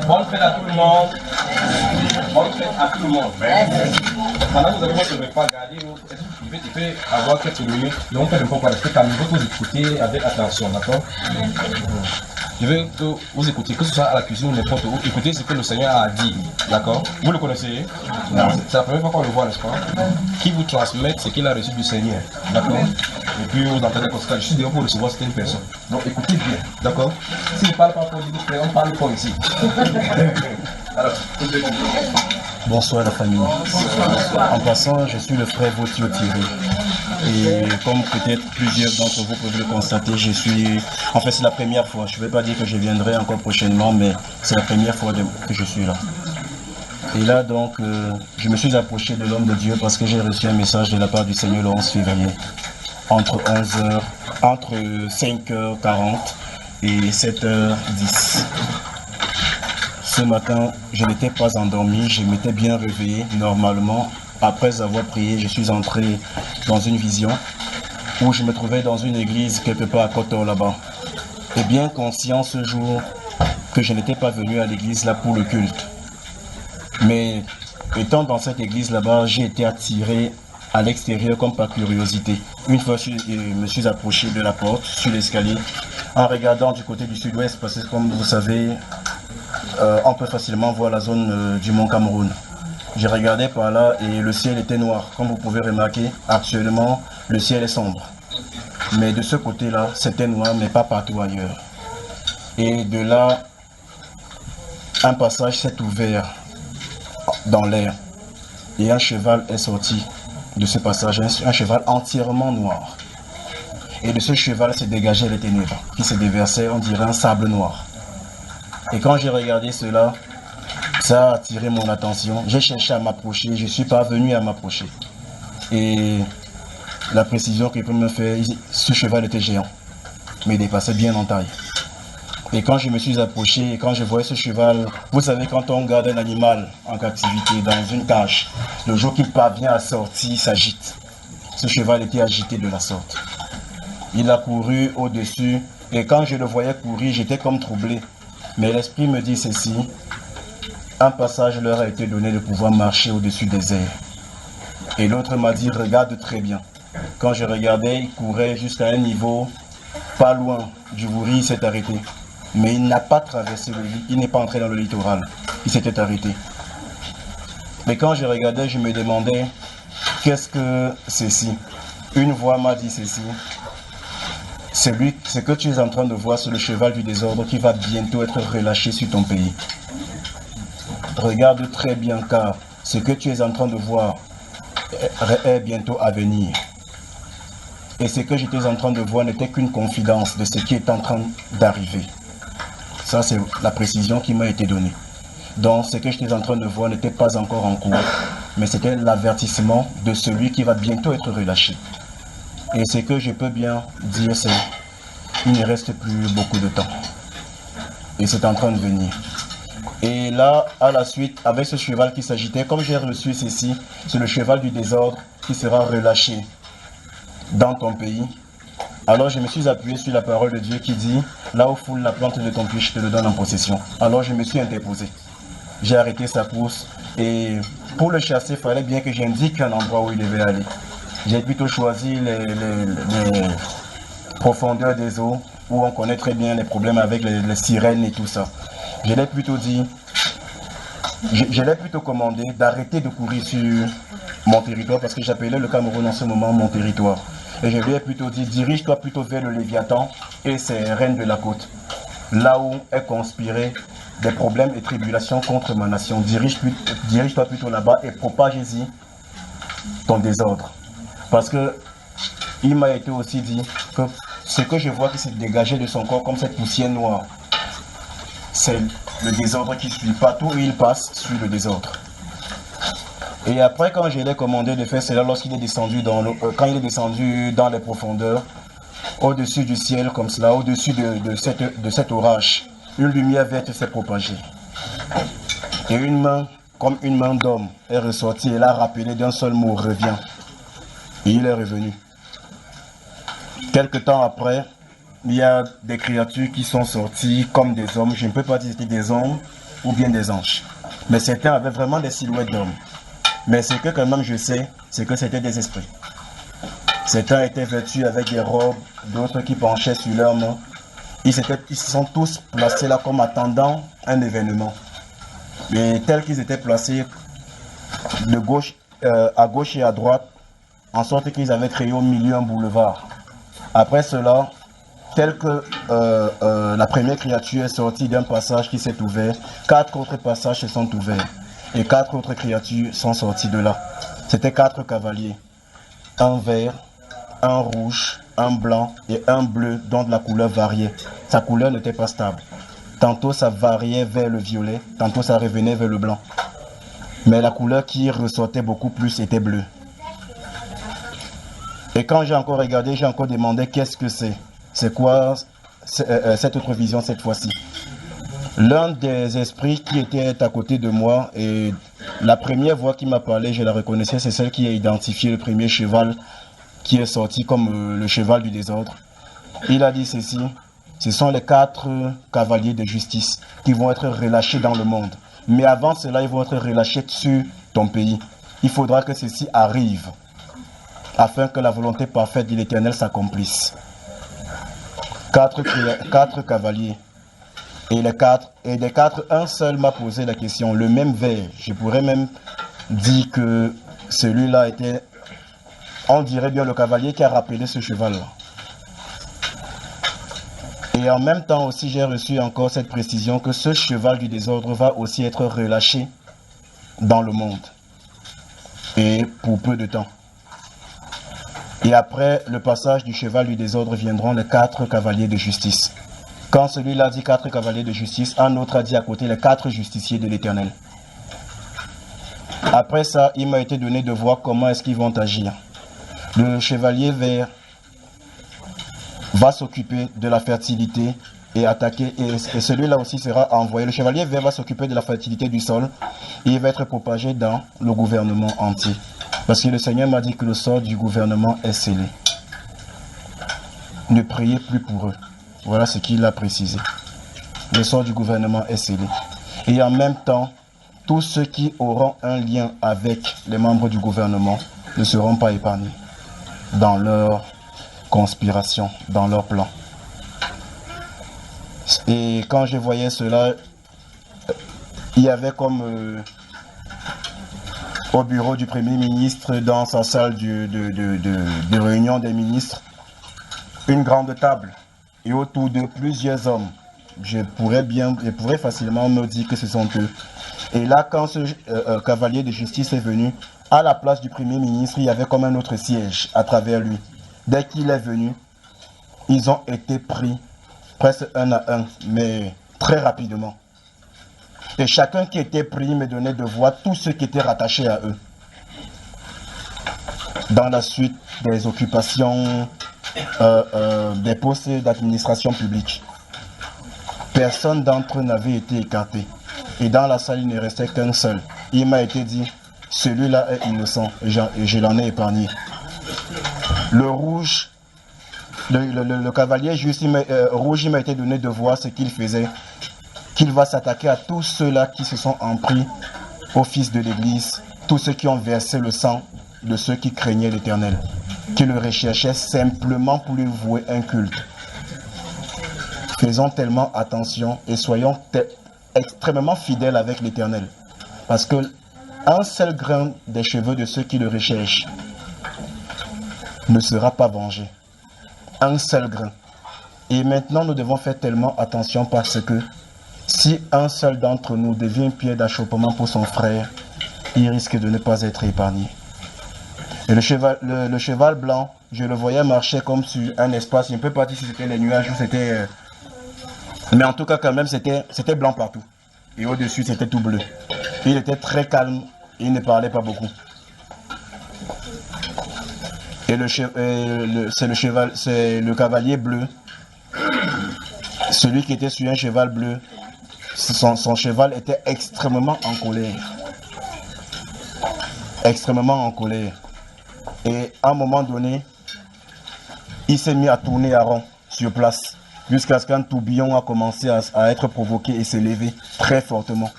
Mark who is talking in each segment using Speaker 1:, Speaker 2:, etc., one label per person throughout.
Speaker 1: Bonne fête à tout le monde. Bonne fête à tout le monde. Pendant que vous avez votre repas, regardez, il peut avoir quelques minutes. Donc, faites un peu rester calme. Il faut que vous écoutez avec attention, d'accord? Je veux que vous écoutiez, que ce soit à la cuisine ou n'importe où, écoutez ce que le Seigneur a dit, d'accord? Vous le connaissez? Non. C'est la première fois qu'on le voit, n'est-ce pas? Qui vous transmet ce qu'il a reçu du Seigneur, d'accord? Et puis vous entendez comme ça, je suis dehors pour recevoir certaines personnes. Donc écoutez bien, d'accord? S'il ne parle pas pour dire, on parle pas ici. Alors,
Speaker 2: bonsoir la famille. En passant, je suis le frère Vautio Thierry. Et comme peut-être plusieurs d'entre vous peuvent le constater, en fait c'est la première fois. Je ne vais pas dire que je viendrai encore prochainement, mais c'est la première fois que je suis là. Et là donc, je me suis approché de l'homme de Dieu parce que j'ai reçu un message de la part du Seigneur le 11 février. Entre 5h40 et 7h10. Ce matin, je n'étais pas endormi, je m'étais bien réveillé normalement. Après avoir prié, je suis entré dans une vision où je me trouvais dans une église quelque part à Kotor là-bas. Et bien conscient ce jour que je n'étais pas venu à l'église là pour le culte. Mais étant dans cette église là-bas, j'ai été attiré à l'extérieur comme par curiosité. Une fois, je me suis approché de la porte, sur l'escalier, en regardant du côté du sud-ouest, parce que comme vous savez, on peut facilement voir la zone du Mont Cameroun. J'ai regardé par là et le ciel était noir. Comme vous pouvez remarquer, actuellement, le ciel est sombre. Mais de ce côté-là, c'était noir, mais pas partout ailleurs. Et de là, un passage s'est ouvert dans l'air. Et un cheval est sorti de ce passage, un cheval entièrement noir. Et de ce cheval se dégageaient les ténèbres, qui se déversaient, on dirait un sable noir. Et quand j'ai regardé cela, ça a attiré mon attention. J'ai cherché à m'approcher, je ne suis pas venu à m'approcher. Et la précision qu'il peut me faire, ce cheval était géant, mais il dépassait bien en taille. Et quand je me suis approché, et quand je voyais ce cheval, vous savez, quand on garde un animal en captivité dans une cage, le jour qu'il parvient à sortir, il s'agite. Ce cheval était agité de la sorte. Il a couru au-dessus, et quand je le voyais courir, j'étais comme troublé. Mais l'esprit me dit ceci: un passage leur a été donné de pouvoir marcher au-dessus des airs. Et l'autre m'a dit: regarde très bien. Quand je regardais, il courait jusqu'à un niveau pas loin du Vouri, il s'est arrêté. Mais il n'a pas traversé le lit, il n'est pas entré dans le littoral, il s'était arrêté. Mais quand je regardais, je me demandais: qu'est-ce que ceci? Une voix m'a dit ceci: ce que tu es en train de voir, c'est le cheval du désordre qui va bientôt être relâché sur ton pays. Regarde très bien, car ce que tu es en train de voir est bientôt à venir. Et ce que j'étais en train de voir n'était qu'une confidence de ce qui est en train d'arriver. Ça, c'est la précision qui m'a été donnée. Donc, ce que j'étais en train de voir n'était pas encore en cours, mais c'était l'avertissement de celui qui va bientôt être relâché. Et ce que je peux bien dire, c'est qu'il ne reste plus beaucoup de temps. Et c'est en train de venir. Et là, à la suite, avec ce cheval qui s'agitait, comme j'ai reçu ceci, c'est le cheval du désordre qui sera relâché dans ton pays. Alors je me suis appuyé sur la parole de Dieu qui dit: là où foule la plante de ton pied, je te le donne en possession. Alors je me suis interposé. J'ai arrêté sa course et pour le chasser, il fallait bien que j'indique un endroit où il devait aller. J'ai plutôt choisi les profondeurs des eaux où on connaît très bien les problèmes avec les sirènes et tout ça. Je l'ai plutôt dit, je l'ai plutôt commandé d'arrêter de courir sur mon territoire parce que j'appelais le Cameroun en ce moment mon territoire. Et je lui ai plutôt dit: dirige-toi plutôt vers le Léviathan et ses reines de la côte, là où est conspiré des problèmes et tribulations contre ma nation. Dirige-toi plutôt là-bas et propage-y ton désordre. Parce que il m'a été aussi dit que ce que je vois qui s'est dégagé de son corps comme cette poussière noire, c'est le désordre qui suit. Partout où il passe, suit le désordre. Et après, quand je l'ai commandé de faire cela, lorsqu'il est descendu quand il est descendu dans les profondeurs, au-dessus du ciel comme cela, au-dessus de cet orage, une lumière verte s'est propagée. Et une main, comme une main d'homme, est ressortie et l'a rappelé d'un seul mot: reviens. Et il est revenu. Quelque temps après, il y a des créatures qui sont sorties comme des hommes. Je ne peux pas dire que c'était des hommes, ou bien des anges. Mais certains avaient vraiment des silhouettes d'hommes. Mais ce que quand même je sais, c'est que c'était des esprits. Certains étaient vêtus avec des robes, d'autres qui penchaient sur leurs mains. Ils se sont tous placés là comme attendant un événement. Et tels qu'ils étaient placés de gauche, à gauche et à droite, en sorte qu'ils avaient créé au milieu un boulevard. Après cela, tel que la première créature est sortie d'un passage qui s'est ouvert, 4 autres passages se sont ouverts. Et 4 autres créatures sont sorties de là. C'était 4 cavaliers. Un vert, un rouge, un blanc et un bleu dont la couleur variait. Sa couleur n'était pas stable. Tantôt ça variait vers le violet, tantôt ça revenait vers le blanc. Mais la couleur qui ressortait beaucoup plus était bleue. Et quand j'ai encore regardé, j'ai encore demandé qu'est-ce que c'est. C'est quoi cette autre vision cette fois-ci. L'un des esprits qui était à côté de moi, et la première voix qui m'a parlé, je la reconnaissais, c'est celle qui a identifié le premier cheval qui est sorti comme le cheval du désordre. Il a dit ceci: ce sont les 4 cavaliers de justice qui vont être relâchés dans le monde. Mais avant cela, ils vont être relâchés sur ton pays. Il faudra que ceci arrive afin que la volonté parfaite de l'Éternel s'accomplisse. 4 cavaliers. Et des 4, un seul m'a posé la question, le même vert. Je pourrais même dire que celui-là était, on dirait bien le cavalier qui a rappelé ce cheval-là. Et en même temps aussi, j'ai reçu encore cette précision que ce cheval du désordre va aussi être relâché dans le monde. Et pour peu de temps. Et après le passage du cheval du désordre viendront les 4 cavaliers de justice. Quand celui-là dit 4 cavaliers de justice, un autre a dit à côté les 4 justiciers de l'Éternel. Après ça, il m'a été donné de voir comment est-ce qu'ils vont agir. Le chevalier vert va s'occuper de la fertilité et attaquer, et celui-là aussi sera envoyé. Le chevalier vert va s'occuper de la fertilité du sol et il va être propagé dans le gouvernement entier. Parce que le Seigneur m'a dit que le sort du gouvernement est scellé. Ne priez plus pour eux. Voilà ce qu'il a précisé. Le sort du gouvernement est scellé. Et en même temps, tous ceux qui auront un lien avec les membres du gouvernement ne seront pas épargnés dans leur conspiration, dans leur plan. Et quand je voyais cela, il y avait comme au bureau du Premier ministre, dans sa salle de réunion des ministres, une grande table. Et autour de plusieurs hommes. Je pourrais facilement me dire que ce sont eux. Et là, quand ce cavalier de justice est venu, à la place du Premier ministre, il y avait comme un autre siège à travers lui. Dès qu'il est venu, ils ont été pris presque un à un, mais très rapidement. Et chacun qui était pris me donnait de voir tous ceux qui étaient rattachés à eux. Dans la suite des occupations, des postes d'administration publique. Personne d'entre eux n'avait été écarté. Et dans la salle, il ne restait qu'un seul. Il m'a été dit, celui-là est innocent, et je l'en ai épargné. Le rouge, le cavalier juste, rouge, il m'a été donné de voir ce qu'il faisait, qu'il va s'attaquer à tous ceux-là qui se sont empris au fils de l'Église, tous ceux qui ont versé le sang de ceux qui craignaient l'Éternel, qui le recherchaient simplement pour lui vouer un culte. Faisons tellement attention et soyons extrêmement fidèles avec l'Éternel, parce que un seul grain des cheveux de ceux qui le recherchent ne sera pas vengé. Un seul grain. Et maintenant, nous devons faire tellement attention, parce que si un seul d'entre nous devient pierre d'achoppement pour son frère, il risque de ne pas être épargné. Et le cheval blanc, je le voyais marcher comme sur un espace. Je ne peux pas dire si c'était les nuages ou c'était... Mais en tout cas, quand même, c'était blanc partout. Et au-dessus, c'était tout bleu. Il était très calme. Il ne parlait pas beaucoup. Et c'est le cavalier bleu. Celui qui était sur un cheval bleu, son cheval était extrêmement en colère. Extrêmement en colère. Et à un moment donné, il s'est mis à tourner à rond sur place. jusqu'à ce qu'un tourbillon a commencé à être provoqué et s'élever très fortement.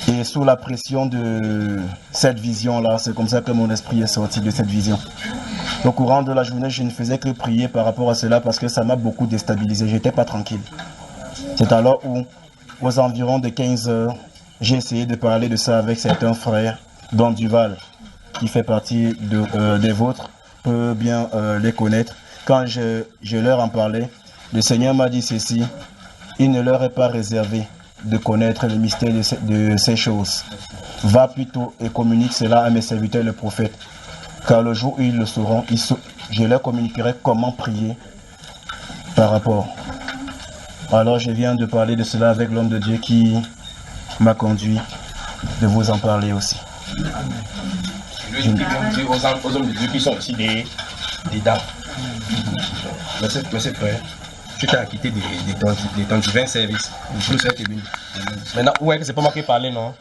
Speaker 2: Et sous la pression de cette vision-là, c'est comme ça que mon esprit est sorti de cette vision. Au courant de la journée, je ne faisais que prier par rapport à cela parce que ça m'a beaucoup déstabilisé. Je n'étais pas tranquille. C'est alors où, aux environs de 15 heures, j'ai essayé de parler de ça avec certains frères, dont Duval, qui fait partie des vôtres, peut bien les connaître. Quand je leur en parlais, le Seigneur m'a dit ceci: il ne leur est pas réservé de connaître le mystère de ces choses. Va plutôt et communique cela à mes serviteurs les prophètes, car le jour où ils le sauront, je leur communiquerai comment prier par rapport. Alors je viens de parler de cela avec l'homme de Dieu qui m'a conduit de vous en parler aussi.
Speaker 1: Je veux dire aux hommes de Dieu qui sont aussi des dames. Merci frère. Tu t'es acquitté des temps divins services. Maintenant, ouais, c'est pas moi qui ai parlé, non?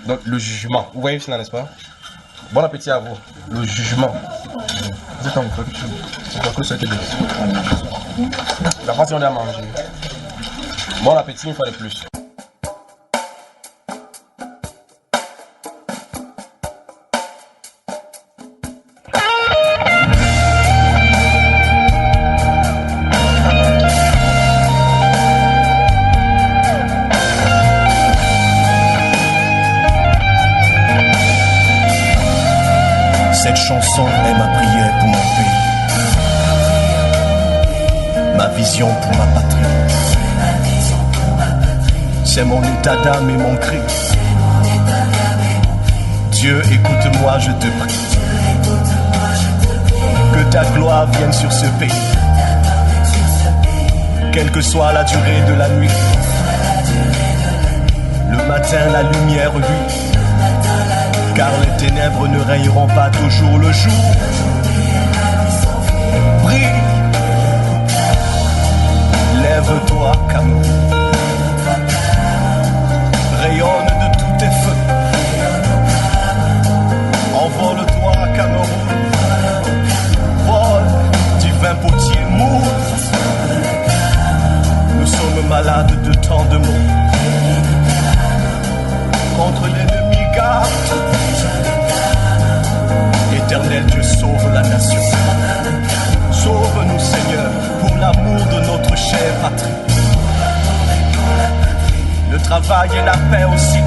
Speaker 1: Donc, le jugement. Vous voyez cela, n'est-ce pas? Bon appétit à vous. Le jugement. La façon de manger. Bon appétit une fois de plus.
Speaker 3: Cette chanson est ma prière pour mon pays, ma vision pour ma patrie. C'est mon état d'âme et mon cri. Dieu, écoute-moi, je te prie. Que ta gloire vienne sur ce pays, quelle que soit la durée de la nuit. Le matin, la lumière brille, car les ténèbres ne règneront pas toujours le jour. Brille, lève-toi, Cameroun, rayonne de tous tes feux. Envole-toi, Cameroun, vole, divin potier mou. Nous sommes malades de tant de maux. Contre l'ennemi garde. Éternel Dieu, sauve la nation. Sauve-nous, Seigneur, pour l'amour de notre chère patrie. Le travail et la paix aussi.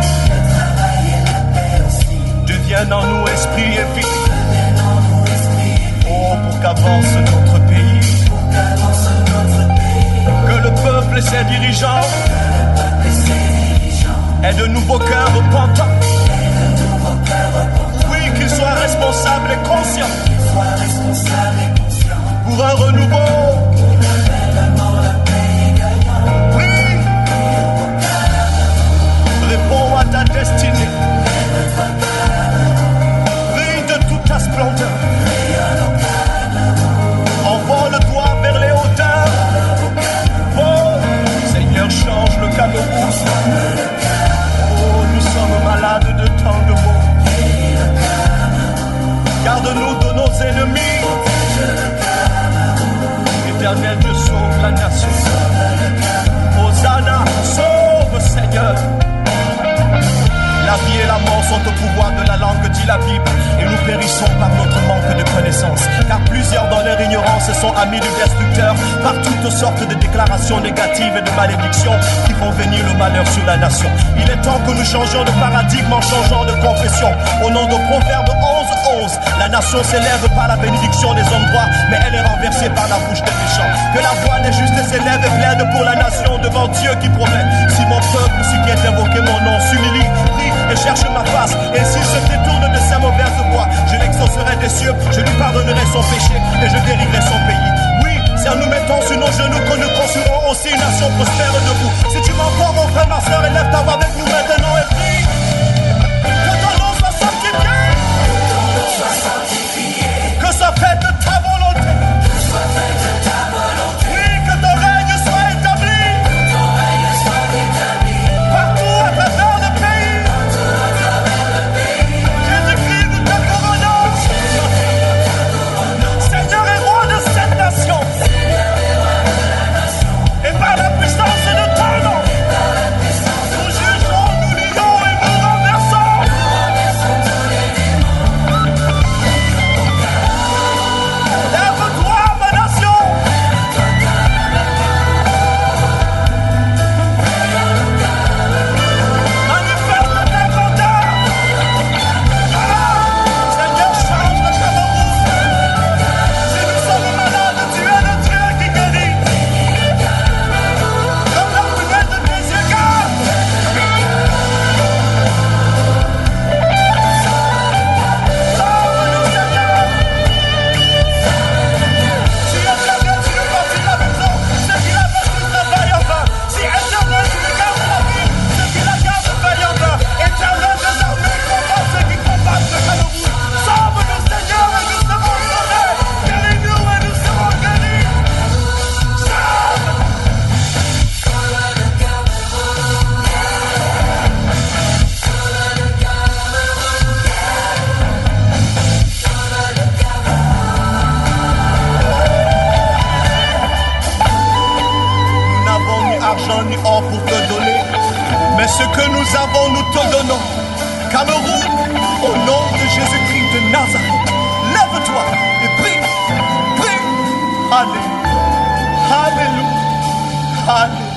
Speaker 3: Deviennent en nous esprit et vie. Oh, pour qu'avance notre pays. Que le peuple et ses dirigeants aient de nouveaux cœurs repentants. Qu'ils soient responsables et conscients pour un renouveau. Prie, réponds à ta destinée. Brille de toute ta splendeur. Envole-toi vers les hauteurs. Oh, Seigneur, change le Cameroun. Oh, nous sommes malades de tant de maux. Garde-nous de nos ennemis. Éternel Dieu, sauve la nation. Hosanna, sauve Seigneur. La vie et la mort sont au pouvoir de la langue, dit la Bible, et nous périssons par notre manque de connaissance. Car plusieurs dans leur ignorance sont amis du destructeur, par toutes sortes de déclarations négatives et de malédictions qui font venir le malheur sur la nation. Il est temps que nous changions de paradigme en changeant de confession. Au nom de Proverbe 11:11, la nation s'élève par la bénédiction des hommes droits, mais elle est renversée par la bouche des méchants. Que la voix des justes s'élève et plaide pour la nation devant Dieu qui promet: si mon peuple, si qui est invoqué mon nom, s'humilie, prie et cherche ma face, et s'il se détourne de sa mauvaise voie, je l'exaucerai des cieux, je lui pardonnerai son péché et je guérirai son pays. Oui, c'est en nous mettant sur nos genoux que nous construirons aussi une nation prospère debout. Si tu m'entends, mon frère, ma soeur, élève ta voix avec nous maintenant et prie. Que ton nom soit sanctifié, que soit faite ta volonté. Oui, que ton règne soit établi partout à travers le pays. Jésus-Christ, nous te couronnons, Seigneur et roi de cette nation. argent ni or pour te donner. Mais ce que nous avons, nous te donnons. Cameroun, au nom de Jésus-Christ de Nazareth, lève-toi et prie, prie. Alléluia, Alléluia, Alléluia.